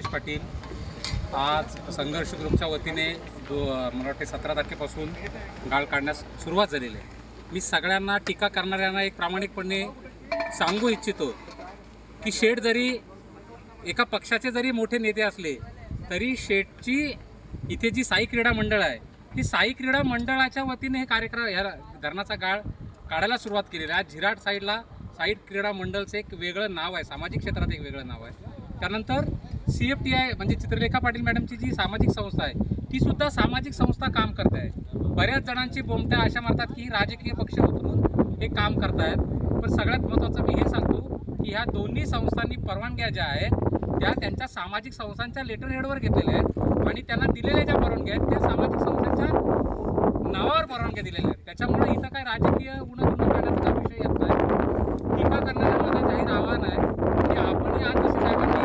राकेश पाटील। आज संघर्ष ग्रुपच्या वतीने मला वाटते 17 तारखेपासून गाळ काढण्यास सुरुवात झालेली आहे। मी सगळ्यांना टीका करणाऱ्यांना एक प्रामाणिकपणे सांगू इच्छितो की शेठ जरी एका पक्षाचे जरी मोठे नेते असले तरी शेठची इथे जी साई क्रीडा मंडळ आहे ती साई क्रीडा मंडळाच्या वतीने हे कार्यक्रम ह्या धरणाचा गाळ काढायला सुरुवात केलेली आहे। झिराट साईड क्रीडा मंडळचं एक वेगळं नाव आहे, सामाजिक क्षेत्रात एक वेगळं नाव आहे। त्यानंतर CFTI म्हणजे चित्रलेखा पाटील मॅडमची जी सामाजिक संस्था आहे ती सुद्धा सामाजिक संस्था काम करते आहे। बऱ्याच जणांची बोमट्या अशा मारतात की राजकीय पक्ष उतरून हे काम करतायत, पण सगळ्यात महत्त्वाचं मी हे सांगतो की ह्या दोन्ही संस्थांनी परवानग्या ज्या आहेत त्या त्यांच्या सामाजिक संस्थांच्या लेटर हेडवर घेतलेल्या आहेत आणि त्यांना दिलेल्या ज्या परवानग्या आहेत त्या सामाजिक संस्थांच्या नावावर परवानग्या दिलेल्या आहेत। त्याच्यामुळे इथं काय राजकीय उणं काढण्याचा विषय येत नाही। टीका करणाऱ्या माझं जाहीर आव्हान आहे की आपण आज जसे साहेबांनी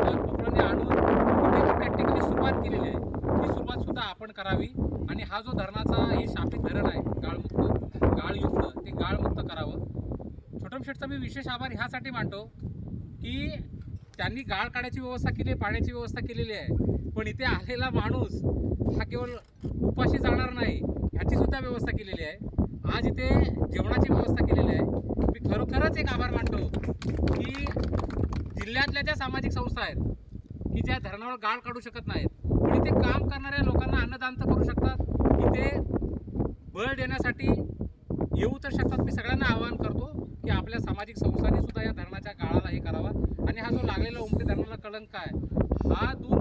उपकरणे आणून त्याची प्रॅक्टिकली सुरुवात केलेली आहे ती सुरुवात सुद्धा आपण करावी आणि हा जो धरणाचा हे शापित धरण आहे गाळयुक्त ते गाळमुक्त करावं। छोटम शेठचा मी विशेष आभार ह्यासाठी मानतो की त्यांनी गाळ काढायची व्यवस्था केली आहे, पाण्याची व्यवस्था केलेली आहे, पण इथे आलेला माणूस हा केवळ उपाशी जाणार नाही ह्याची सुद्धा व्यवस्था केलेली आहे। आज इथे जेवणाची व्यवस्था केलेली आहे। मी खरोखरच एक आभार मानतो की जिल्ह्यातल्या ज्या सामाजिक संस्था आहेत की ज्या धरणावर गाळ काढू शकत नाहीत पण इथे काम करणाऱ्या लोकांना अन्नदान तर करू शकतात, इथे बळ देण्यासाठी येऊ तर शकतात। मी सगळ्यांना आवाहन करतो की आपल्या सामाजिक संस्थांनी सुद्धा या धरणाच्या गाळाला हे करावा आणि हा जो लागलेला उमटे धरणाला कलंक आहे हा दूर